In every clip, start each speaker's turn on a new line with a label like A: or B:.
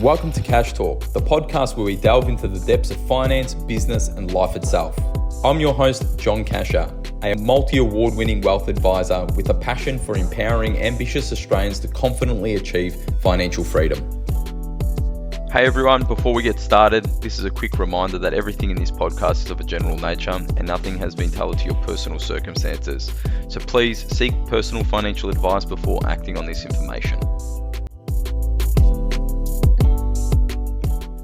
A: Welcome to Cash Talk, the podcast where we delve into the depths of finance, business, and life itself. I'm your host, John Cachia, a multi-award-winning wealth advisor with a passion for empowering ambitious Australians to confidently achieve financial freedom. Hey everyone, before we get started, this is a quick reminder that everything in this podcast is of a general nature and nothing has been tailored to your personal circumstances. So please seek personal financial advice before acting on this information.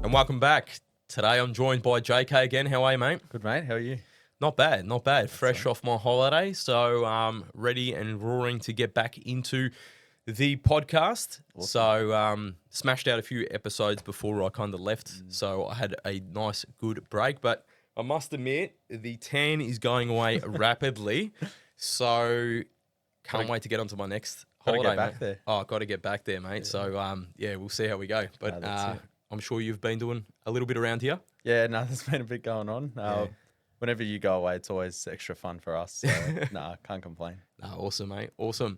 A: And welcome back. Today I'm joined by JK again. How are you, mate?
B: Good, mate. How are you?
A: Not bad, not bad. Fresh off my holiday, so ready and roaring to get back into the podcast. Awesome. So smashed out a few episodes before I kind of left, so I had a nice, good break. But I must admit, the tan is going away rapidly, so can't wait to get onto my next holiday.
B: Get back there.
A: Oh, got to get back there, mate. Yeah. So yeah, we'll see how we go. But I'm sure you've been doing a little bit around here.
B: Yeah, no, there's been a bit going on. Whenever you go away, it's always extra fun for us. So, can't complain.
A: Awesome, mate. Awesome.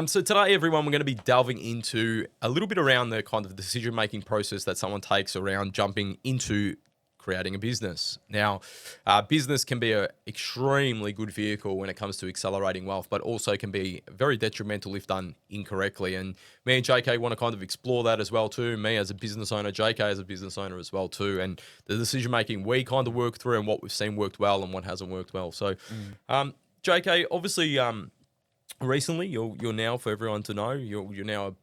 A: So today, everyone, we're going to be delving into a little bit around the kind of decision-making process that someone takes around jumping into creating a business. Now, business can be an extremely good vehicle when it comes to accelerating wealth, but also can be very detrimental if done incorrectly. And me and JK want to kind of explore that as well too. Me as a business owner, JK as a business owner as well too. And the decision-making we kind of work through and what we've seen worked well and what hasn't worked well. So, JK, obviously, recently, you're now, for everyone to know, you're now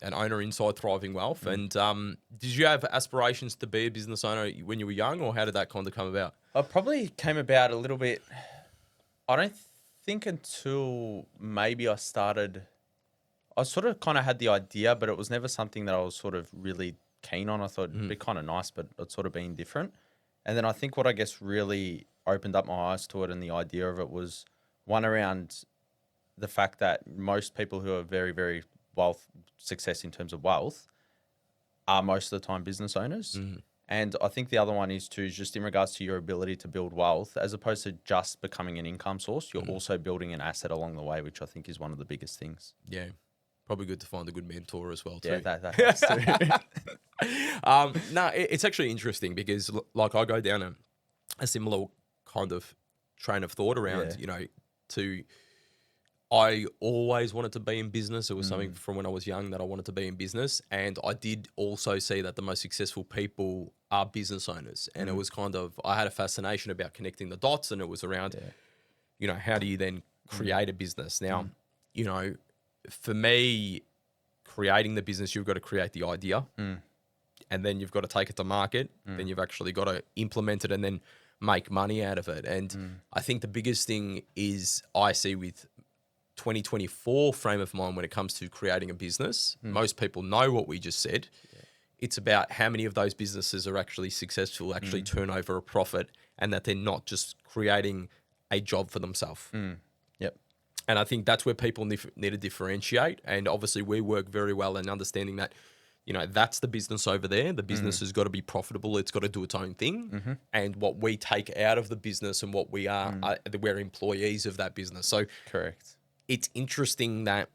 A: an owner inside Thriving Wealth. And did you have aspirations to be a business owner when you were young, or how did that kind of come about?
B: It probably came about a little bit. I don't think until maybe I started. I sort of kind of had the idea, but it was never something that I was sort of really keen on. I thought it'd be kind of nice, but it's sort of been different. And then I think what I guess really opened up my eyes to it and the idea of it was one around the fact that most people who are very, very success in terms of wealth are most of the time business owners. And I think the other one is too, just in regards to your ability to build wealth, as opposed to just becoming an income source, you're also building an asset along the way, which I think is one of the biggest things.
A: Yeah. Probably good to find a good mentor as well too.
B: Yeah, that helps too.
A: No, it's actually interesting because like I go down a similar kind of train of thought around, I always wanted to be in business. It was something from when I was young that I wanted to be in business. And I did also see that the most successful people are business owners. And it was kind of, I had a fascination about connecting the dots, and it was around, how do you then create a business? Now, for me, creating the business, you've got to create the idea and then you've got to take it to market. Then you've actually got to implement it and then make money out of it. And I think the biggest thing is I see with 2024 frame of mind when it comes to creating a business. Most people know what we just said. It's about how many of those businesses are actually successful, actually turn over a profit, and that they're not just creating a job for themselves.
B: Yep.
A: And I think that's where people need to differentiate. And obviously we work very well in understanding that, that's the business over there. The business has got to be profitable. It's got to do its own thing. And what we take out of the business and what we are, we're employees of that business. So
B: correct.
A: It's interesting that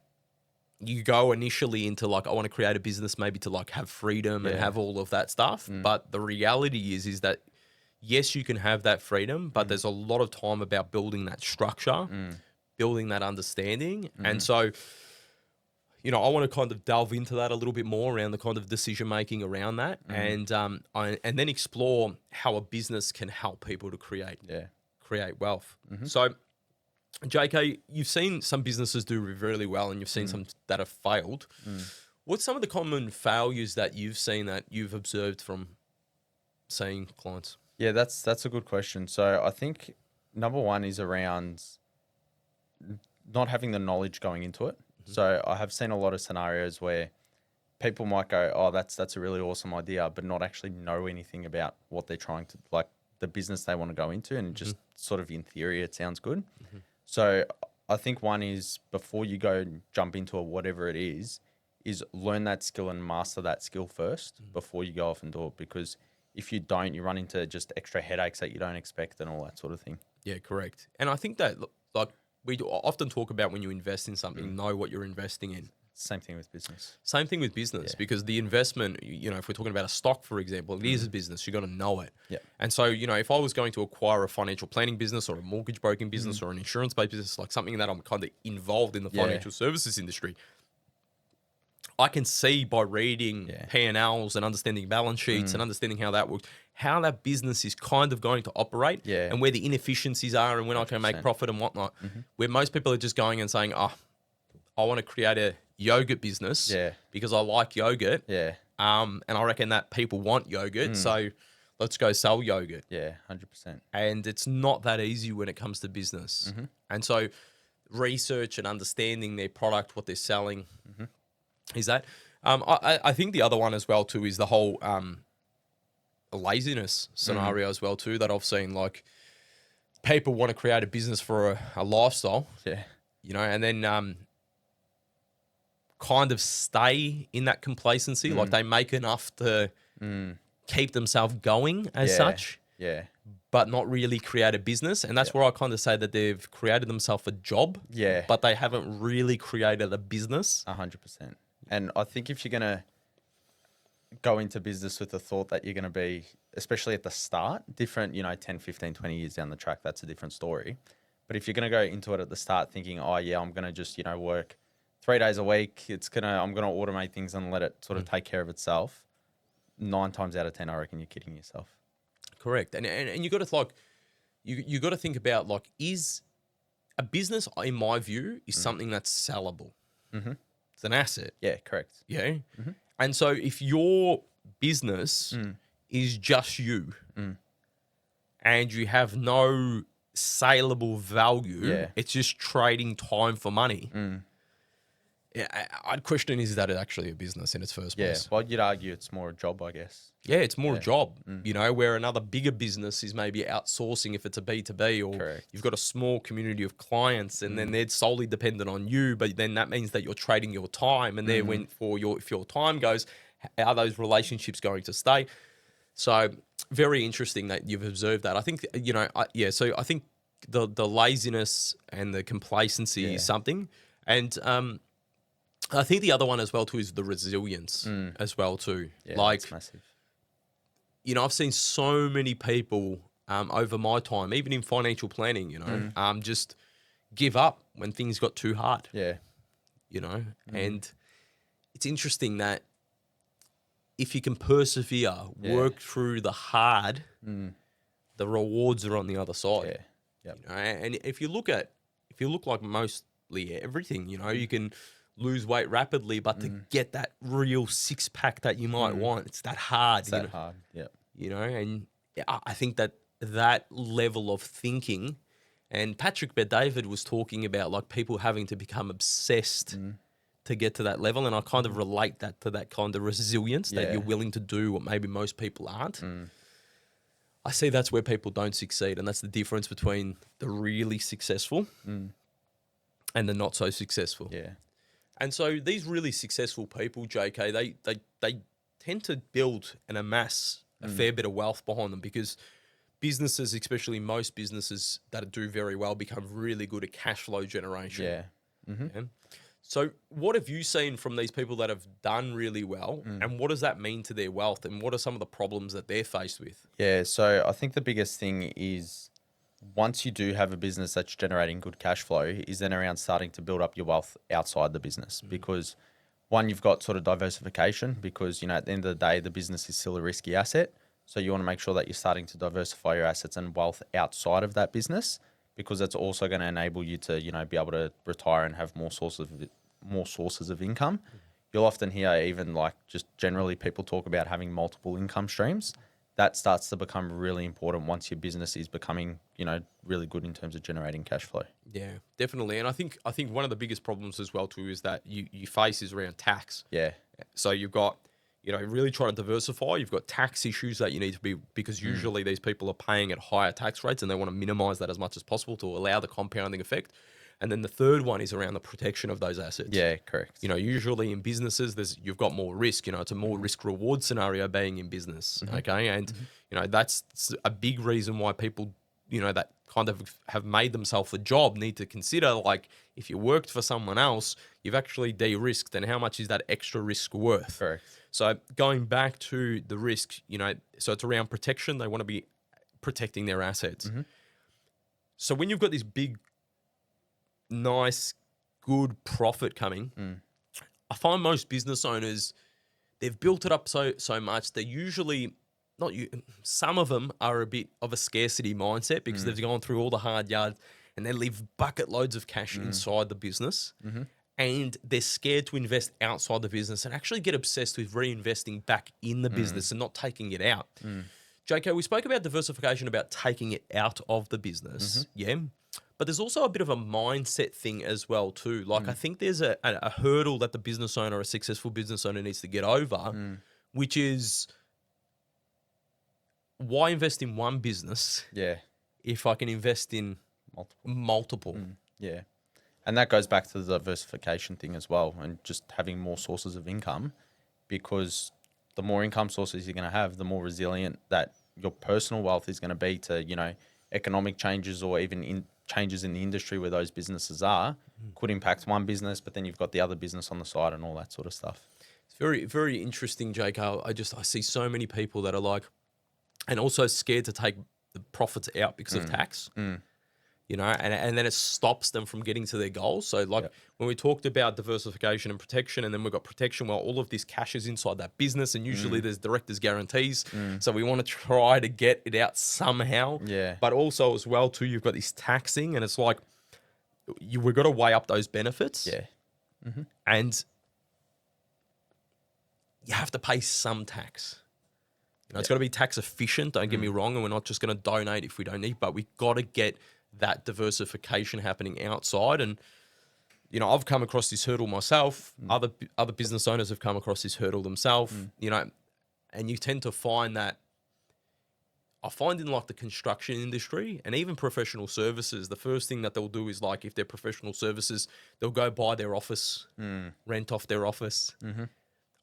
A: you go initially into I want to create a business maybe to have freedom and have all of that stuff. But the reality is that yes, you can have that freedom, but there's a lot of time about building that structure, building that understanding. And so, I want to kind of delve into that a little bit more around the kind of decision making around that, and then explore how a business can help people to create wealth. So, JK, you've seen some businesses do really well and you've seen some that have failed. What's some of the common failures that you've seen that you've observed from seeing clients?
B: Yeah, that's a good question. So I think number one is around not having the knowledge going into it. So I have seen a lot of scenarios where people might go, oh, that's a really awesome idea, but not actually know anything about what they're trying to, the business they want to go into. And just sort of in theory, it sounds good. So I think one is before you go and jump into whatever it is learn that skill and master that skill first before you go off and do it. Because if you don't, you run into just extra headaches that you don't expect and all that sort of thing.
A: Yeah, correct. And I think that we often talk about when you invest in something, know what you're investing in.
B: Same thing with business.
A: Same thing with business, because the investment, if we're talking about a stock, for example, it is a business. You got to know it.
B: Yeah.
A: And so, if I was going to acquire a financial planning business or a mortgage broking business or an insurance-based business, like something that I'm kind of involved in the financial services industry, I can see by reading P&Ls and understanding balance sheets and understanding how that works, how that business is kind of going to operate and where the inefficiencies are and when 100%. I can make profit and whatnot. Where most people are just going and saying, I want to create a yogurt business because I like yogurt.
B: Yeah.
A: And I reckon that people want yogurt. So let's go sell yogurt.
B: Yeah, 100%.
A: And it's not that easy when it comes to business. And so research and understanding their product, what they're selling, is that. I think the other one as well too is the whole laziness scenario as well too that I've seen. Like people want to create a business for a lifestyle.
B: Yeah.
A: And then kind of stay in that complacency. Like they make enough to keep themselves going as such.
B: Yeah.
A: But not really create a business. And that's where I kind of say that they've created themselves a job.
B: Yeah.
A: But they haven't really created a business.
B: 100%. And I think if you're going to go into business with the thought that you're going to be, especially at the start, different, 10, 15, 20 years down the track, that's a different story. But if you're going to go into it at the start thinking, I'm going to just, work 3 days a week, I'm going to automate things and let it sort of take care of itself, 9 times out of 10, I reckon you're kidding yourself.
A: Correct. And you got to you got to think about is a business, in my view, is something that's sellable. It's an asset.
B: Yeah, correct.
A: Yeah. And so if your business is just you and you have no saleable value, it's just trading time for money. I'd question, is that actually a business in its first place?
B: Yeah, well, you'd argue it's more a job, I guess.
A: Yeah, it's more a job, where another bigger business is maybe outsourcing if it's a B2B, or you've got a small community of clients and then they're solely dependent on you, but then that means that you're trading your time and if your time goes, are those relationships going to stay? So very interesting that you've observed that. I think, so I think the laziness and the complacency is something. And I think the other one as well too is the resilience as well too.
B: Yeah, that's massive.
A: I've seen so many people over my time, even in financial planning, just give up when things got too hard.
B: Yeah.
A: And it's interesting that if you can persevere, work through the hard, the rewards are on the other side.
B: Yeah. Yep.
A: And if you look like mostly everything, you can lose weight rapidly, but to get that real six-pack that you might want, it's that hard.
B: It's that hard, yeah.
A: And I think that level of thinking, and Patrick Bet-David was talking about people having to become obsessed to get to that level, and I kind of relate that to that kind of resilience that you're willing to do what maybe most people aren't. I see that's where people don't succeed, and that's the difference between the really successful and the not so successful.
B: Yeah.
A: And so these really successful people, JK, they tend to build and amass a fair bit of wealth behind them, because businesses, especially most businesses that do very well, become really good at cash flow generation.
B: Yeah.
A: Yeah? So what have you seen from these people that have done really well, and what does that mean to their wealth, and what are some of the problems that they're faced with?
B: Yeah, so I think the biggest thing is, once you do have a business that's generating good cash flow, is then around starting to build up your wealth outside the business. Because one, you've got sort of diversification, because, at the end of the day, the business is still a risky asset. So you want to make sure that you're starting to diversify your assets and wealth outside of that business, because that's also going to enable you to, be able to retire and have more sources of income. You'll often hear even just generally people talk about having multiple income streams. That starts to become really important once your business is becoming, really good in terms of generating cash flow.
A: Yeah, definitely. And I think one of the biggest problems as well too is that you face is around tax.
B: Yeah.
A: So you've got, really trying to diversify. You've got tax issues that you need to be, because usually these people are paying at higher tax rates and they want to minimize that as much as possible to allow the compounding effect. And then the third one is around the protection of those assets.
B: Yeah, correct.
A: Usually in businesses, you've got more risk. It's a more risk-reward scenario being in business, okay? And, that's a big reason why people, that kind of have made themselves a job need to consider, like, if you worked for someone else, you've actually de-risked, and how much is that extra risk worth?
B: Correct.
A: So going back to the risk, so it's around protection. They want to be protecting their assets. So when you've got this big, nice, good profit coming, I find most business owners, they've built it up so much. They're usually not you. Some of them are a bit of a scarcity mindset because they've gone through all the hard yards and they leave bucket loads of cash inside the business, and they're scared to invest outside the business and actually get obsessed with reinvesting back in the business and not taking it out. JK, we spoke about diversification, about taking it out of the business, yeah. But there's also a bit of a mindset thing as well too. Like I think there's a hurdle that the business owner, a successful business owner, needs to get over, which is, why invest in one business?
B: Yeah.
A: If I can invest in multiple.
B: Yeah. And that goes back to the diversification thing as well, and just having more sources of income, because the more income sources you're going to have, the more resilient that your personal wealth is going to be to, economic changes or even changes in the industry where those businesses are. Could impact one business, but then you've got the other business on the side and all that sort of stuff.
A: It's very, very interesting, JK. I see so many people that are like, and also scared to take the profits out because of tax. And then it stops them from getting to their goals. So when we talked about diversification and protection, and then we've got protection, well, all of this cash is inside that business, and usually there's director's guarantees. So we want to try to get it out somehow.
B: Yeah.
A: But also as well too, you've got this taxing, and it's like, we've got to weigh up those benefits.
B: Yeah.
A: And you have to pay some tax. It's got to be tax efficient, don't get me wrong, and we're not just going to donate if we don't need, but we've got to get that diversification happening outside. And, I've come across this hurdle myself. Other business owners have come across this hurdle themselves, and you tend to find that, I find in like the construction industry and even professional services, the first thing that they'll do is, like, if they're professional services, they'll go buy their office, rent off their office.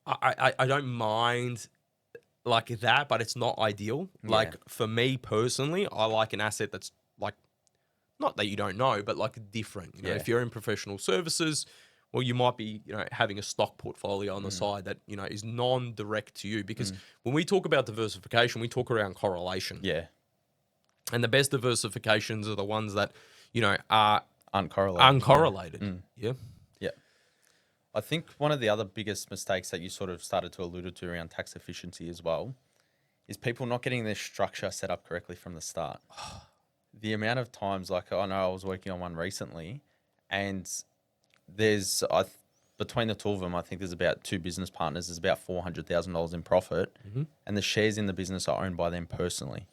A: I don't mind like that, but it's not ideal. Like for me personally, I like an asset that's like, not that you don't know, but like different. If you're in professional services, well, you might be, having a stock portfolio on the side that, is non-direct to you. Because when we talk about diversification, we talk around correlation.
B: Yeah.
A: And the best diversifications are the ones that, are
B: uncorrelated.
A: Yeah.
B: Yeah. I think one of the other biggest mistakes that you sort of started to allude to around tax efficiency as well is people not getting their structure set up correctly from the start. The amount of times, like, I know I was working on one recently, and there's, between the two of them, I think there's about two business partners, there's about $400,000 in profit, and the shares in the business are owned by them personally.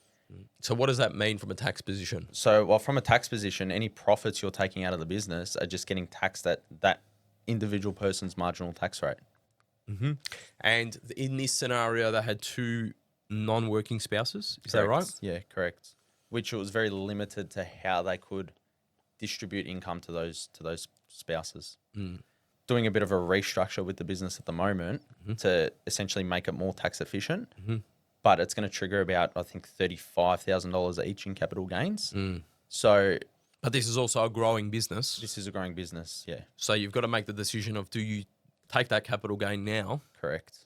A: So what does that mean from a tax position?
B: So, well, from a tax position, any profits you're taking out of the business are just getting taxed at that individual person's marginal tax rate.
A: And in this scenario, they had two non-working spouses. Is that right?
B: Yeah, correct. Which it was very limited to how they could distribute income to those spouses. Doing a bit of a restructure with the business at the moment to essentially make it more tax efficient, but it's going to trigger about, I think, $35,000 each in capital gains. So,
A: but this is also a growing business.
B: This is a growing business, yeah.
A: So you've got to make the decision of, do you take that capital gain now?
B: Correct.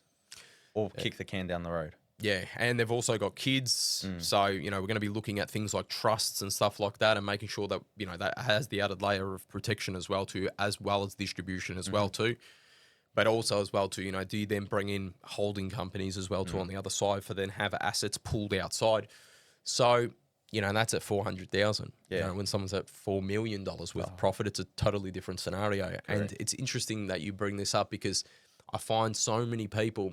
B: Or kick the can down the road.
A: Yeah, and they've also got kids. So, we're going to be looking at things like trusts and stuff like that, and making sure that, that has the added layer of protection as well too, as well as distribution as well too. But also as well too, do you then bring in holding companies as well too on the other side for then have assets pulled outside? So, that's at 400,000.
B: Yeah.
A: When someone's at $4 million worth of profit, it's a totally different scenario. Correct. And it's interesting that you bring this up, because I find so many people,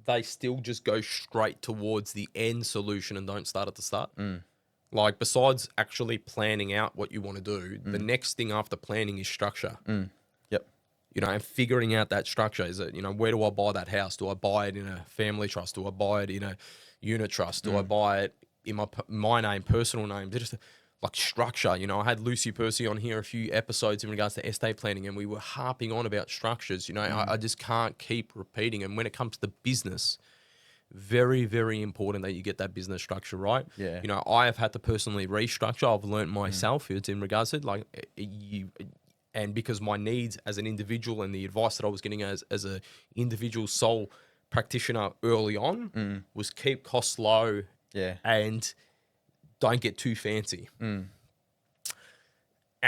A: they still just go straight towards the end solution and don't start at the start. Like, besides actually planning out what you want to do, the next thing after planning is structure.
B: Yep.
A: And figuring out that structure. Is it, where do I buy that house? Do I buy it in a family trust? Do I buy it in a unit trust? Do I buy it in my name, personal name? Just like structure. I had Lucy Percy on here a few episodes in regards to estate planning, and we were harping on about structures. I just can't keep repeating. And when it comes to business, very, very important that you get that business structure right.
B: Yeah.
A: You know, I have had to personally restructure. I've learned myself. It's in regards to like you, and because my needs as an individual and the advice that I was getting as a individual sole practitioner early on was keep costs low.
B: Yeah.
A: And don't get too fancy. And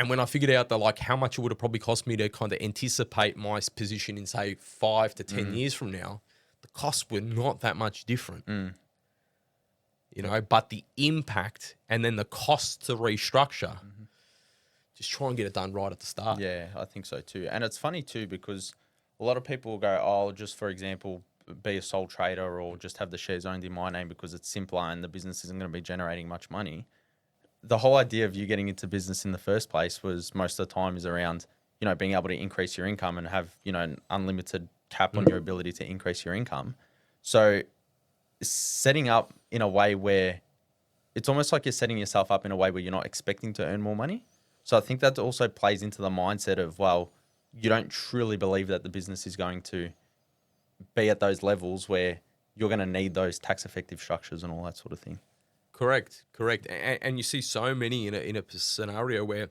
A: when I figured out that like how much it would have probably cost me to kind of anticipate my position in say 5 to 10 years from now, the costs were not that much different. You know, but the impact and then the cost to restructure, just try and get it done right at the start.
B: Yeah, I think so too. And it's funny too because a lot of people will go, oh, just for example, be a sole trader or just have the shares owned in my name because it's simpler and the business isn't going to be generating much money. The whole idea of you getting into business in the first place was most of the time is around, you know, being able to increase your income and have, you know, an unlimited cap on your ability to increase your income. So setting up in a way where it's almost like you're setting yourself up in a way where you're not expecting to earn more money. So I think that also plays into the mindset of, well, you don't truly believe that the business is going to be at those levels where you're going to need those tax effective structures and all that sort of thing.
A: Correct. And you see so many in a scenario where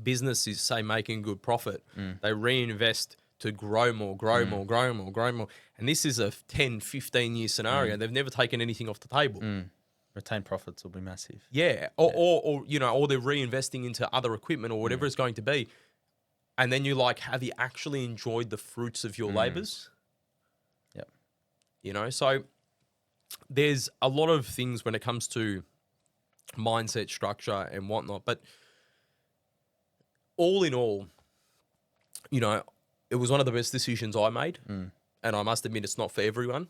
A: business is, say, making good profit. They reinvest to grow more. And this is a 10, 15-year scenario. They've never taken anything off the table.
B: Retained profits will be massive.
A: Yeah. Or you know, or they're reinvesting into other equipment or whatever it's going to be. And then you're like, have you actually enjoyed the fruits of your labors?
B: Yep.
A: You know, so there's a lot of things when it comes to mindset, structure, and whatnot. But all in all, you know, it was one of the best decisions I made. And I must admit, it's not for everyone.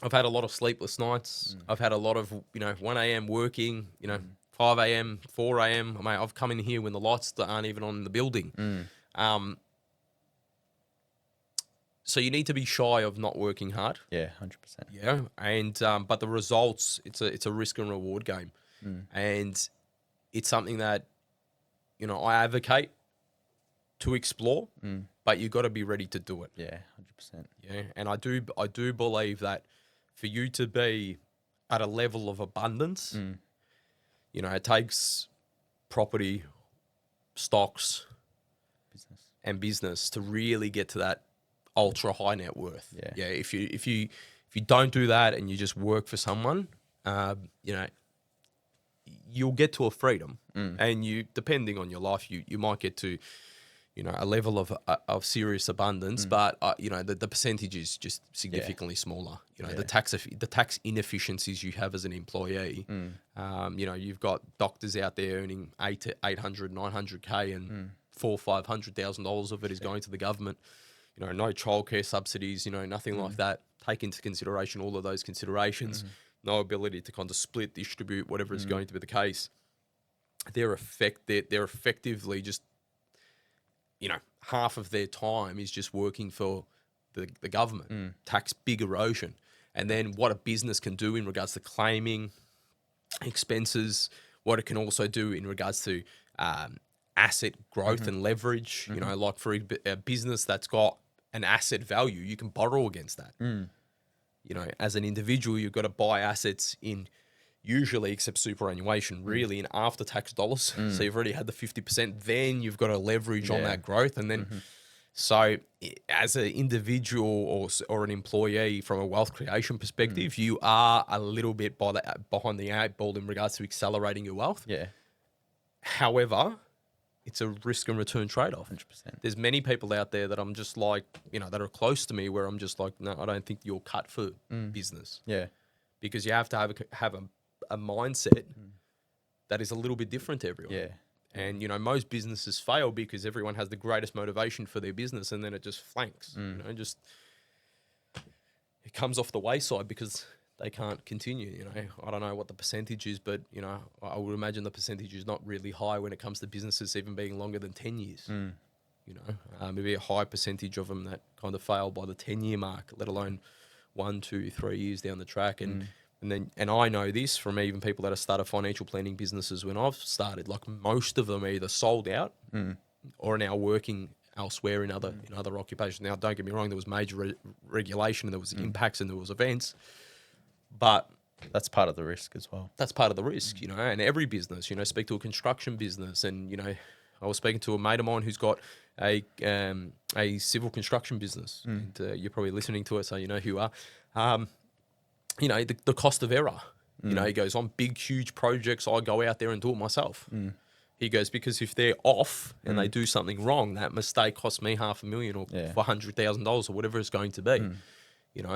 A: I've had a lot of sleepless nights. I've had a lot of, you know, 1 a.m. working, you know, 5 a.m., 4 a.m. I mean, I've come in here when the lights aren't even on in the building. So you need to be shy of not working hard.
B: Yeah, 100%.
A: Yeah, and but the results, it's a risk and reward game, and it's something that, you know, I advocate to explore, but you got to be ready to do it.
B: Yeah, 100%.
A: Yeah, and I do believe that for you to be at a level of abundance, you know, it takes property, stocks, business to really get to that ultra high net worth. Yeah. If you don't do that and you just work for someone, you know, you'll get to a freedom, and you, depending on your life, you might get to, you know, a level of serious abundance, but you know, the percentage is just significantly smaller. You know, the tax inefficiencies you have as an employee. You know, you've got doctors out there earning 800, 900K, and $400,000-500,000 of it is going to the government. You know, no childcare subsidies, you know, nothing like that. Take into consideration all of those considerations. No ability to kind of split, distribute, whatever is going to be the case. They're effectively just, you know, half of their time is just working for the government. Tax big erosion. And then what a business can do in regards to claiming expenses, what it can also do in regards to asset growth and leverage. You know, like for a business that's got an asset value, you can borrow against that. You know, as an individual, you've got to buy assets in, usually, except superannuation, really in after-tax dollars. So you've already had the 50%. Then you've got to leverage on that growth. And then, so as an individual or an employee from a wealth creation perspective, you are a little bit behind the 8 ball in regards to accelerating your wealth.
B: Yeah.
A: However, it's a risk and return trade-off.
B: 100%.
A: There's many people out there that I'm just like, you know, that are close to me where I'm just like, no, I don't think you're cut for business.
B: Yeah.
A: Because you have to have a mindset that is a little bit different to everyone.
B: Yeah.
A: And, you know, most businesses fail because everyone has the greatest motivation for their business and then it just flanks. You know, just it comes off the wayside because they can't continue. You know, I don't know what the percentage is, but, you know, I would imagine the percentage is not really high when it comes to businesses even being longer than 10 years. You know, maybe a high percentage of them that kind of fail by the 10-year mark, let alone 1, 2, 3 years down the track. And I know this from even people that have started financial planning businesses when I've started. Like, most of them are either sold out or are now working elsewhere in other occupations. Now, don't get me wrong, there was major regulation, and there was impacts, and there was events, but
B: that's part of the risk as well.
A: that's part of the risk, and every business, speak to a construction business, and, I was speaking to a mate of mine who's got a civil construction business, and you're probably listening to it, so you know who you are. The cost of error. He goes, on big, huge projects, I go out there and do it myself. He goes, because if they're off and they do something wrong, that mistake costs me $500,000 or $400,000 or whatever it's going to be.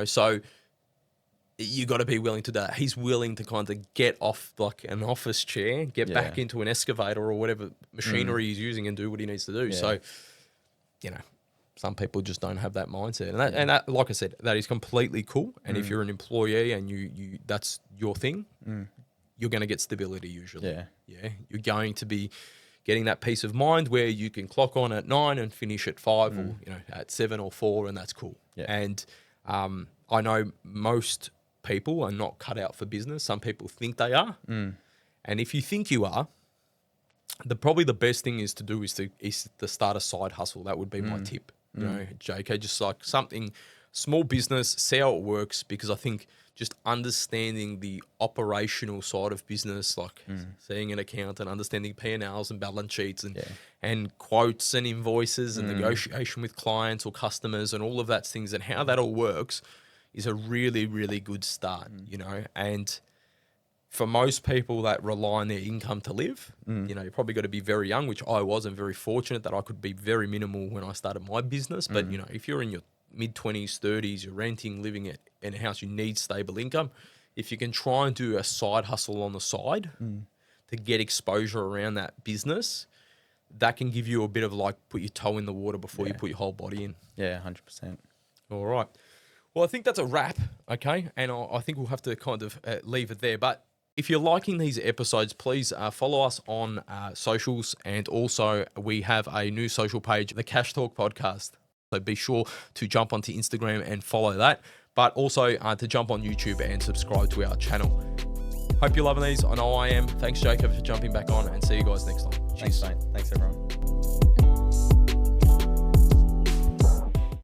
A: So you got to be willing to do that. He's willing to kind of get off like an office chair, get back into an excavator or whatever machinery he's using, and do what he needs to do. So, some people just don't have that mindset, and that, like I said, that is completely cool. And if you're an employee and you that's your thing, you're going to get stability usually. You're going to be getting that peace of mind where you can clock on at 9 and finish at 5, or at 7 or 4, and that's cool. And I know most people are not cut out for business. Some people think they are, and if you think you are, probably the best thing is to start a side hustle. That would be my tip. JK, just like something small business, see how it works, because I think just understanding the operational side of business, like seeing an accountant, understanding P&Ls and balance sheets and quotes and invoices and negotiation with clients or customers and all of that things, and how that all works is a really, really good start, and for most people that rely on their income to live, you're probably got to be very young, which I was, and very fortunate that I could be very minimal when I started my business. But, if you're in your mid-20s, 30s, you're renting, living in a house, you need stable income. If you can try and do a side hustle on the side to get exposure around that business, that can give you a bit of like put your toe in the water before you put your whole body in.
B: Yeah, 100%.
A: All right. Well, I think that's a wrap, okay? And I think we'll have to kind of leave it there. But if you're liking these episodes, please follow us on socials. And also, we have a new social page, the Cash Talk Podcast. So be sure to jump onto Instagram and follow that. But also to jump on YouTube and subscribe to our channel. Hope you're loving these. I know I am. Thanks, Jacob, for jumping back on. And see you guys next time.
B: Thanks, mate. Thanks, everyone.